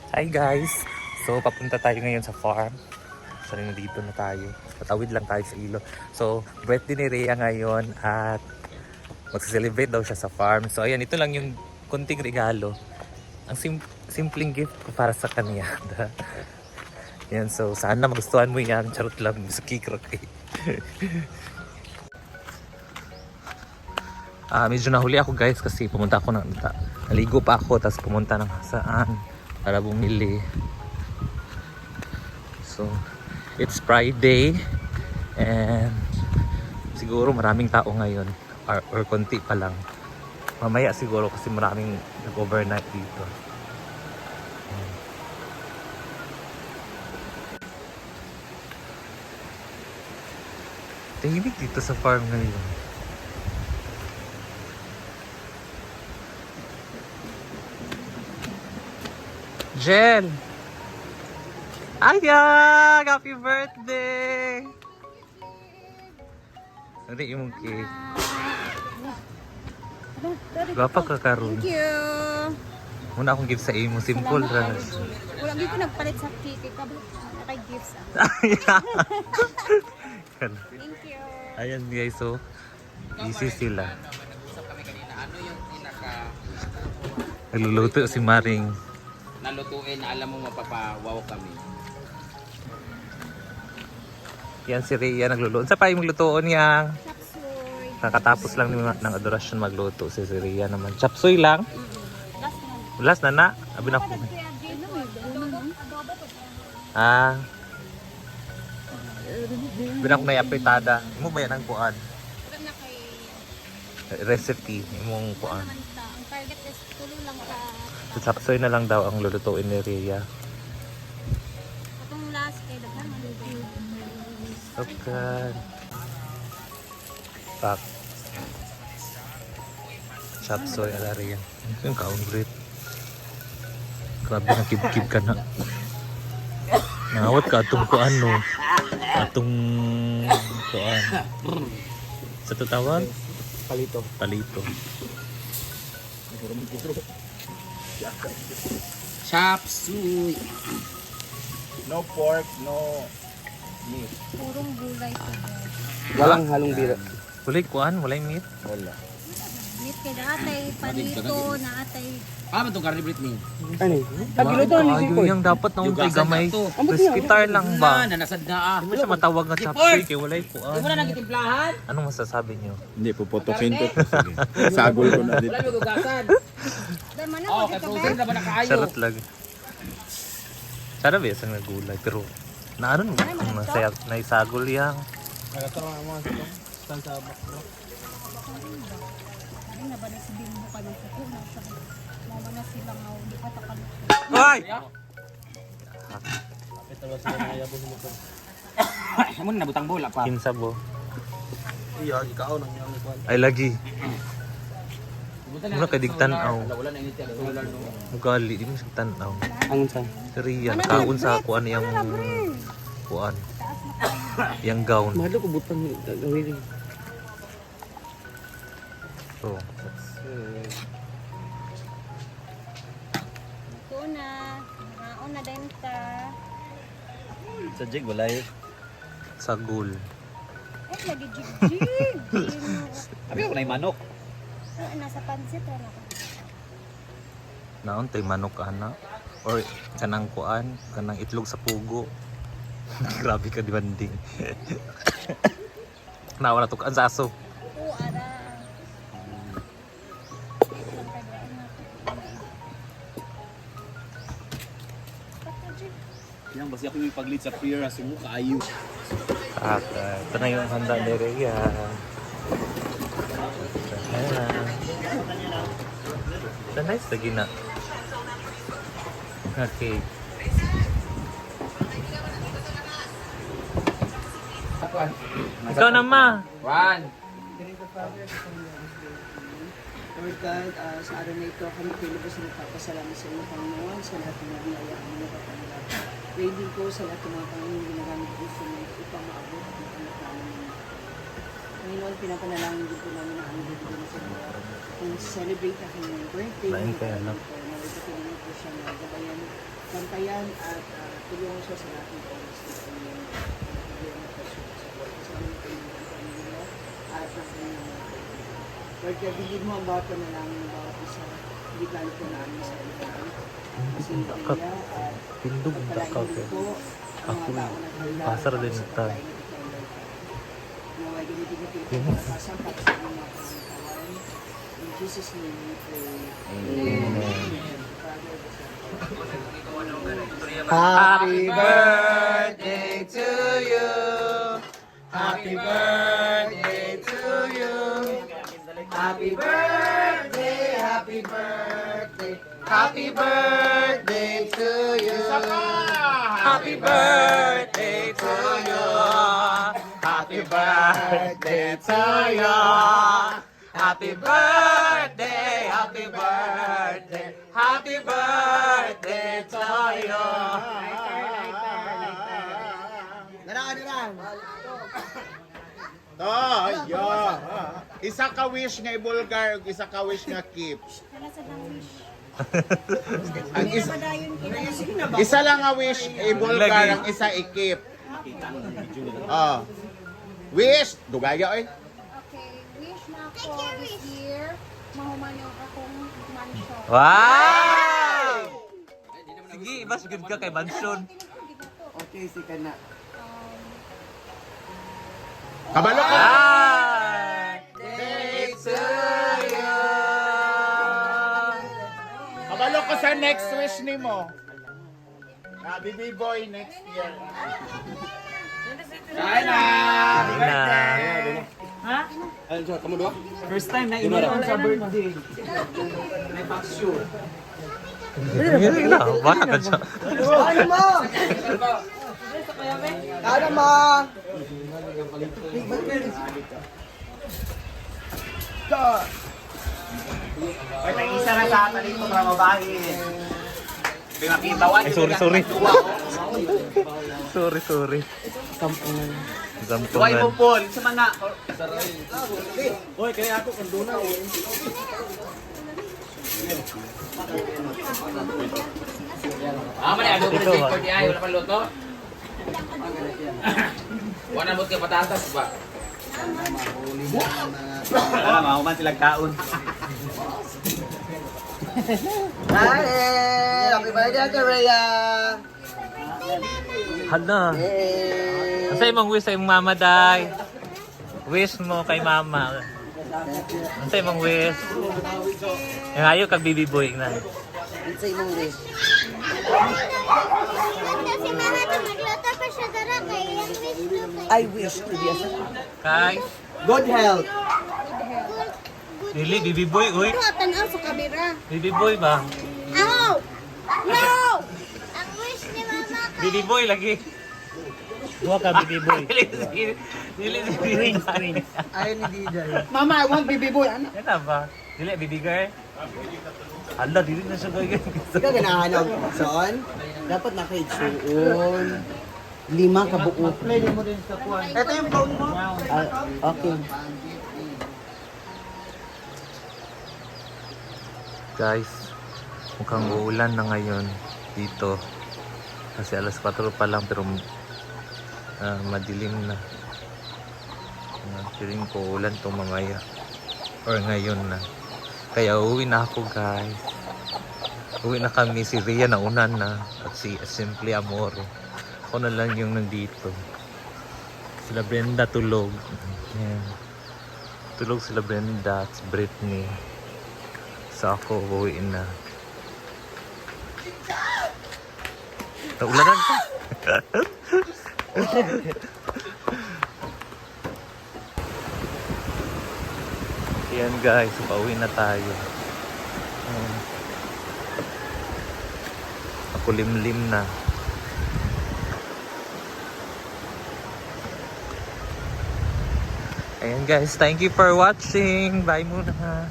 Hi guys! So papunta tayo ngayon sa farm. So nandito na tayo. Patawid lang tayo sa ilog. So birthday ni Rhea ngayon at magse-celebrate daw siya sa farm. So ayan, ito lang yung konting regalo. Ang simpleng gift ko para sa kanya. Yan, so sana magustuhan mo yan. Charot lang, sa kikrok eh. Medyo nahuli ako guys kasi pumunta ako naligo pa ako tapos pumunta ng saan para bumili. So it's Friday and siguro maraming tao ngayon or konti pa lang. Mamaya siguro kasi maraming nag-overnight dito. Tahimik dito sa farm ngayon. Jen! Ayag! Happy birthday! Ano yung cake? Gapa ka karon. Thank you. Muna akong gift sa imo. Simple ra. Wala dito nagpalit sa cake. Kay gifts. Thank you. Ayan guys, so easy sila. Nagluluto si Maring. Nalutuin na alam mo mapapawaw kami. Yan si Rhea nagluluto. Sa pa yung maglutoon yang Chapsoy. nakatapos lang ng adorasyon magluto si Rhea naman. Chapsoy lang. Last Last na. na. Abi na ko. Ah. Binak na apritada. Imo ba yan ang kuan? Na kay Recipe imong kuan. ang target is tulo lang ka. So, chapsoy na lang daw ang lulutuin ni Rhea. Itong last kay daghan man dito. Okay. Pak. Chapsoy ala Rhea. Yung kaon great. Grabe na kib-kib ka na. Nawat ka atong kuan no. Atong kuan. Sa tutawag? Palito. Palito. Chop suey. No pork, no meat. Purong gulay ko. Walang halong bira. Walay kuan, walay meat. Wala. Meat kay naatay panito, naatay Man itong karne Britney? Ano? Tagiluto ni yung dapat nung kay gamay. Reskitar lang ba? Nanasad na ah. Hindi mo siya matawag nga chapsoy kay walay kuan. Di mo na nagitimplahan? Anong masasabi niyo? Hindi, puputukin ko. Sige. Sagol ko na dito. Wala mo gugasan. dahil man Oh, ako kay dito frozen na ba na kaayo? Charot lang. Sana ba isang nagulay pero naano mo kung nasaya naisagol yang. Ay na ba na si Bimbo ka ng kuko na sa mama na sila nga di pa takal. Hoy! Amo na butang bola pa. Kinsa bo. Iya, ikaw nang yung kwan. Ay lagi. Muna kay digtanaw. Wala na init yan. Wala no. Mugali di mo siya tanaw. Ang sa. Riyan kaon sa kuan yang kuan. Yang gown. Mahalo ko butang gawin. So, Ito na. Naon na din ta. Sa jig, walay. sagol. Eh lagi jig-jig. Abi ko na yung manok. Nasa pansit wala ka. Naon tay manok ana or kanang kuan, kanang itlog sa pugo. Grabe ka di banding. Nawa na to kan sa aso. Oo, ara. Yang basi ako yung paglit sa prayer as mo kaayo. At ito na yung handa ni Rhea. Ayan. Ito nice lagi na. Okay. Ikaw na ma. One. Lord God, sa araw na ito, kami pilibos na nagpapasalamat sa iyo, Panginoon, sa lahat ng mga binayaan mo na kapangyarihan. Praying ko sa lahat ng mga Panginoon ginagamit ko sa mga upang maabot at makamit namin ninyo. Panginoon, pinapanalangin din po namin ang aming bibigyan sa iyo. Kung celebrate aking birthday, Lain kaya, no? Nawag ko po siya na gabayan bantayan at tulungan siya sa lahat ng oras na kanyang problema at support. Kasama ng kanyang pamilya at ng kanyang mga kaibigan. Lord, kabilin mo ang bawat panalangin ng bawat isa. Hindi tayo po namin sa ilan. Kasi kaya at Pindog na ka, pagpalain okay. po ang Ako, mga tao na kailangan. pasar din ito. Naway gamitin ko ito ang kalakasan para sa mga pangatawan. In Jesus' name we pray. Amen. Father, the Son, Happy birthday to you. Happy birthday to you. Happy birthday, happy birthday. Happy birthday to you. Happy birthday to you. Happy birthday to you. Happy birthday, happy birthday. Happy birthday to you. Isa ka wish nga i-Bulgar ug isa ka wish nga keep. Wala sa nang wish. Ang Hindi isa, na madayon kita. isa lang nga wish i-Bulgar, ang isa i-keep. Oh. Wish, dugaya oy. Okay, wish na ako this year. Mahuman yung akong mansion. Wow! Sige, mas good ka kay Mansion. Okay, si Kana. Kabalo ka. Birthday to you. Kabalo ko sa next wish nimo. Baby boy next year. First time na iniwan sa birthday. May box shoe. Baka ka siya. Ay, may isa na sa atin dito mga babae. Pinakitawan. Ay, sorry. Sorry. Tuway Zampungan. mo po, sa mga... Hoy, kaya ako kanduna eh. Mali, ano ko Ito, na ko di ay, wala pa luto. Wala mo kay patatas ba? Wala, mahuman silang kaon. Happy birthday, Ate Rhea! Hala. Ang sa'yo mong wish sa iyong mama, Day? Wish mo kay mama. Ang sa'yo mong wish? Yung ayaw kag baby boy na. Ang sa imong wish. Si Mama na magluto pa siya dara kay yung wish ko kay I wish to be a Kay? good health. Dili, baby boy, uy. Ano tanaw sa kamera? Baby boy ba? Ow! No! ang wish ni Mama kay Baby boy lagi. Dua ka baby boy. Dili. Ayaw ni Diday. Mama, I want baby boy. Ano? Yan ba? Dili, baby girl. Hala, dili na siya gaya. Ikaw ganahanap, son. Dapat nakaitsuon. 5 kabuo. Ito yung phone mo? Okay. Guys, mukhang uulan na ngayon dito. Kasi alas 4 pa lang pero madilim na. Feeling ko ulan to mamaya. Or ngayon na. Kaya uwi na ako, guys. Uwi na kami. Si Rhea nauna na. At si Simple Amore. Ako na lang yung nandito. Sila Brenda tulog. Ayan. Tulog sila Brenda at si Britney. So ako uwi na. Naulanan ka. Ayan guys, pauwi na tayo. Ako limlim na. Ayan guys, thank you for watching. Bye muna.